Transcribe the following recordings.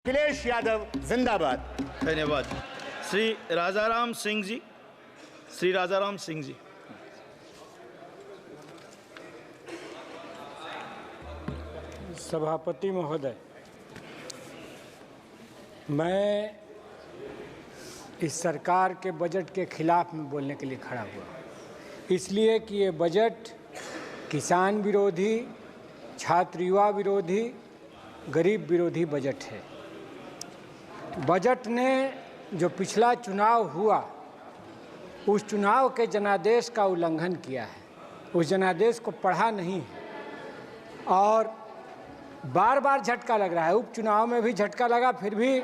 अखिलेश यादव जिंदाबाद। धन्यवाद। श्री राजाराम सिंह जी, श्री राजाराम सिंह जी। सभापति महोदय, मैं इस सरकार के बजट के खिलाफ में बोलने के लिए खड़ा हुआ, इसलिए कि ये बजट किसान विरोधी, छात्र युवा विरोधी, गरीब विरोधी बजट है। बजट ने जो पिछला चुनाव हुआ उस चुनाव के जनादेश का उल्लंघन किया है, उस जनादेश को पढ़ा नहीं है और बार बार झटका लग रहा है। उपचुनाव में भी झटका लगा, फिर भी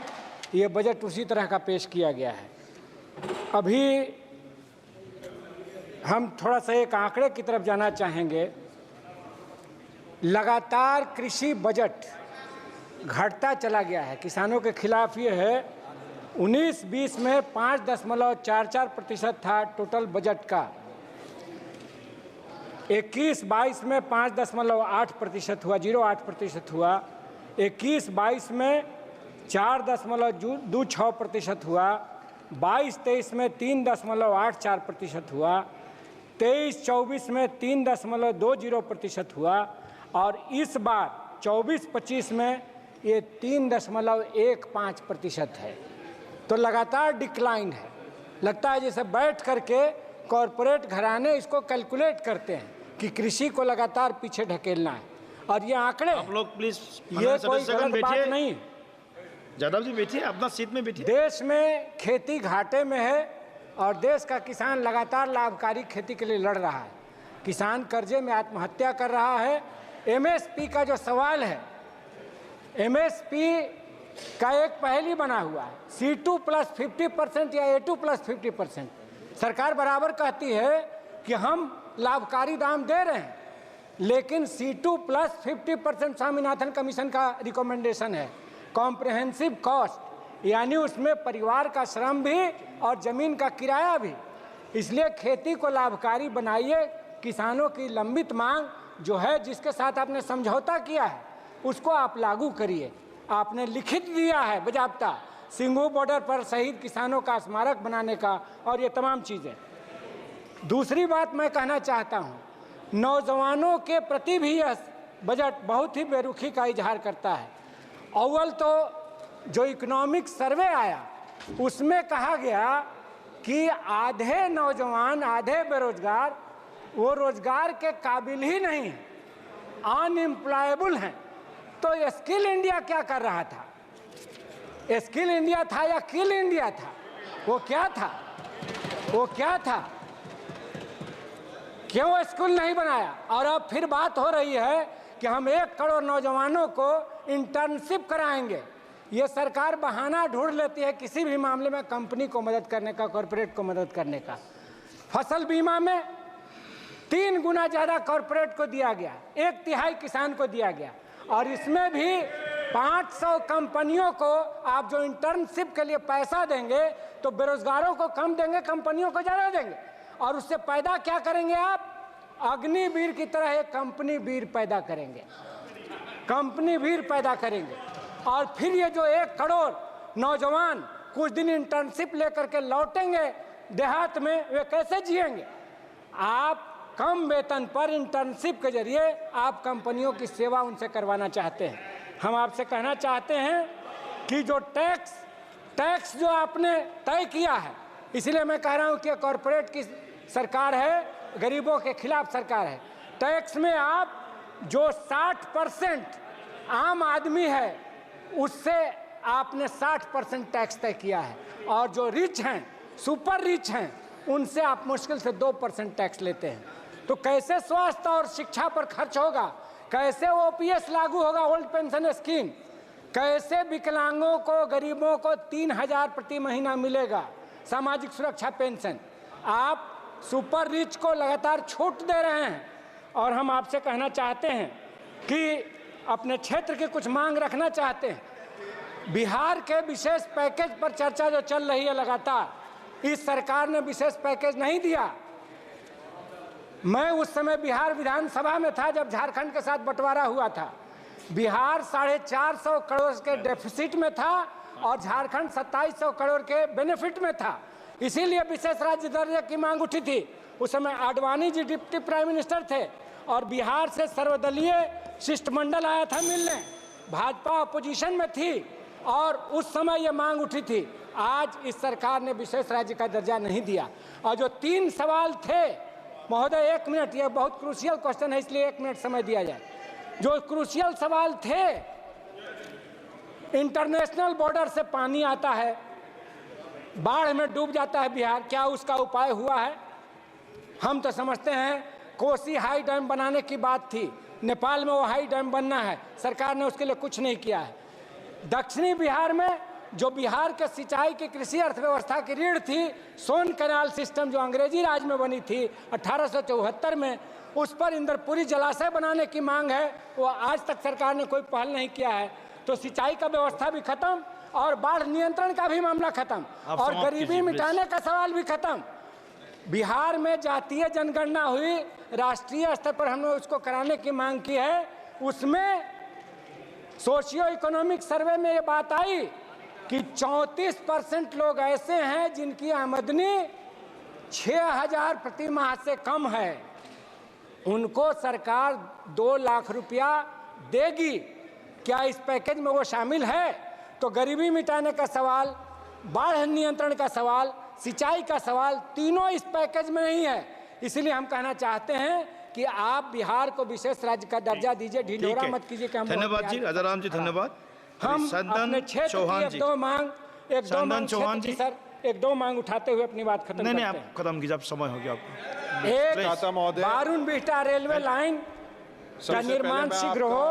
ये बजट उसी तरह का पेश किया गया है। अभी हम थोड़ा सा एक आंकड़े की तरफ जाना चाहेंगे। लगातार कृषि बजट घटता चला गया है। किसानों के खिलाफ ये है। 19-20 में 5.44% था टोटल बजट का, 21-22 में 5.8% हुआ, 0.8% हुआ, 21-22 में 4.26% हुआ, 22-23 में 3.84% हुआ, 23-24 में 3.20% हुआ और इस बार 24-25 में ये 3.15% है। तो लगातार डिक्लाइन है। लगता है जैसे बैठ करके कॉरपोरेट घराने इसको कैलकुलेट करते हैं कि कृषि को लगातार पीछे ढकेलना है। और ये आंकड़े, आप लोग प्लीज, ये कोई गलत बात नहीं। यादव जी बैठिए, अपना सीट में बैठिए। देश में खेती घाटे में है और देश का किसान लगातार लाभकारी खेती के लिए लड़ रहा है। किसान कर्जे में आत्महत्या कर रहा है। एमएसपी का जो सवाल है, एमएसपी का एक पहली बना हुआ है, C2 + 50% या A2 + 50%। सरकार बराबर कहती है कि हम लाभकारी दाम दे रहे हैं, लेकिन C2 + 50% स्वामीनाथन कमीशन का रिकमेंडेशन है। कॉम्प्रिहेंसिव कॉस्ट यानी उसमें परिवार का श्रम भी और ज़मीन का किराया भी। इसलिए खेती को लाभकारी बनाइए। किसानों की लंबित मांग जो है, जिसके साथ आपने समझौता किया है, उसको आप लागू करिए। आपने लिखित दिया है बजाबता सिंघू बॉर्डर पर शहीद किसानों का स्मारक बनाने का और ये तमाम चीज़ें। दूसरी बात मैं कहना चाहता हूँ, नौजवानों के प्रति भी यह बजट बहुत ही बेरुखी का इजहार करता है। अव्वल तो जो इकोनॉमिक सर्वे आया उसमें कहा गया कि आधे नौजवान, आधे बेरोजगार, वो रोजगार के काबिल ही नहीं हैं, अनएम्प्लॉयबल हैं। तो स्किल इंडिया क्या कर रहा था? स्किल इंडिया था या किल इंडिया था? वो क्या था? वो क्या था? क्यों स्कूल नहीं बनाया? और अब फिर बात हो रही है कि हम 1 करोड़ नौजवानों को इंटर्नशिप कराएंगे। ये सरकार बहाना ढूंढ लेती है किसी भी मामले में कंपनी को मदद करने का, कॉरपोरेट को मदद करने का। फसल बीमा में 3 गुना ज़्यादा कॉरपोरेट को दिया गया, 1/3 किसान को दिया गया। और इसमें भी 500 कंपनियों को आप जो इंटर्नशिप के लिए पैसा देंगे तो बेरोजगारों को कम देंगे, कंपनियों को ज़्यादा देंगे। और उससे पैदा क्या करेंगे आप? अग्निवीर की तरह एक कंपनी वीर पैदा करेंगे, कंपनी वीर पैदा करेंगे। और फिर ये जो 1 करोड़ नौजवान कुछ दिन इंटर्नशिप लेकर के लौटेंगे देहात में, वे कैसे जिएंगे? आप कम वेतन पर इंटर्नशिप के जरिए आप कंपनियों की सेवा उनसे करवाना चाहते हैं। हम आपसे कहना चाहते हैं कि जो टैक्स जो आपने तय किया है, इसलिए मैं कह रहा हूं कि कॉरपोरेट की सरकार है, गरीबों के खिलाफ सरकार है। टैक्स में आप जो 60% आम आदमी है उससे आपने 60% टैक्स तय किया है, और जो रिच हैं, सुपर रिच हैं, उनसे आप मुश्किल से 2% टैक्स लेते हैं। तो कैसे स्वास्थ्य और शिक्षा पर खर्च होगा? कैसे OPS लागू होगा, ओल्ड पेंशन स्कीम? कैसे विकलांगों को, गरीबों को 3000 प्रति महीना मिलेगा सामाजिक सुरक्षा पेंशन? आप सुपर रिच को लगातार छूट दे रहे हैं। और हम आपसे कहना चाहते हैं कि अपने क्षेत्र की कुछ मांग रखना चाहते हैं। बिहार के विशेष पैकेज पर चर्चा जो चल रही है लगातार, इस सरकार ने विशेष पैकेज नहीं दिया। मैं उस समय बिहार विधानसभा में था जब झारखंड के साथ बंटवारा हुआ था। बिहार 450 करोड़ के डेफिसिट में था और झारखंड 2700 करोड़ के बेनिफिट में था। इसीलिए विशेष राज्य दर्जे की मांग उठी थी। उस समय Advani ji deputy prime minister थे और बिहार से सर्वदलीय शिष्टमंडल आया था मिलने, भाजपा अपोजिशन में थी और उस समय ये मांग उठी थी। आज इस सरकार ने विशेष राज्य का दर्जा नहीं दिया। और जो 3 सवाल थे, महोदय 1 मिनट, ये बहुत क्रूशियल क्वेश्चन है इसलिए 1 मिनट समय दिया जाए। जो क्रूशियल सवाल थे, इंटरनेशनल बॉर्डर से पानी आता है, बाढ़ में डूब जाता है बिहार, क्या उसका उपाय हुआ है? हम तो समझते हैं कोसी हाई डैम बनाने की बात थी, नेपाल में वो हाई डैम बनना है, सरकार ने उसके लिए कुछ नहीं किया है। दक्षिणी बिहार में जो बिहार के सिंचाई की कृषि अर्थव्यवस्था की रीढ़ थी, सोन कैनाल सिस्टम जो अंग्रेजी राज में बनी थी 1874 में, उस पर इंद्रपुरी जलाशय बनाने की मांग है, वो आज तक सरकार ने कोई पहल नहीं किया है। तो सिंचाई का व्यवस्था भी खत्म और बाढ़ नियंत्रण का भी मामला खत्म और गरीबी मिटाने का सवाल भी खत्म। बिहार में जातीय जनगणना हुई, राष्ट्रीय स्तर पर हमने उसको कराने की मांग की है। उसमें सोशियो इकोनॉमिक सर्वे में ये बात आई कि 34% लोग ऐसे हैं जिनकी आमदनी 6000 प्रति माह से कम है, उनको सरकार 2 लाख रुपया देगी। क्या इस पैकेज में वो शामिल है? तो गरीबी मिटाने का सवाल, बाढ़ नियंत्रण का सवाल, सिंचाई का सवाल, तीनों इस पैकेज में नहीं है। इसलिए हम कहना चाहते हैं कि आप बिहार को विशेष राज्य का दर्जा दीजिए, ढिंढोरा मत कीजिए कि हम धन्यवाद जी, राजाराम जी धन्यवाद। हम अपने क्षेत्र चौहान की जी, 1-2 मांग, 1-2 चौहान जी, सर 1-2 मांग उठाते हुए अपनी बात खत्म नहीं करते आप हैं। खत्म कीजिए, आप समय हो गया आपको। एक बारून बिहटा रेलवे लाइन का निर्माण शीघ्र हो।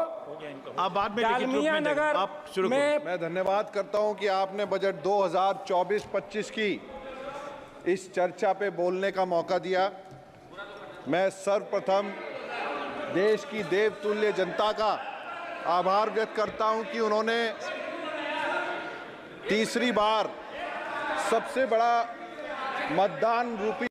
आप बाद में लिखित रूप डालमिया में देंगे। नगर आप शुरू में मैं धन्यवाद करता हूं कि आपने बजट 2024-25 की इस चर्चा पे बोलने का मौका दिया। मैं सर्वप्रथम देश की देवतुल्य जनता का आभार व्यक्त करता हूं कि उन्होंने तीसरी बार सबसे बड़ा मतदान रूपी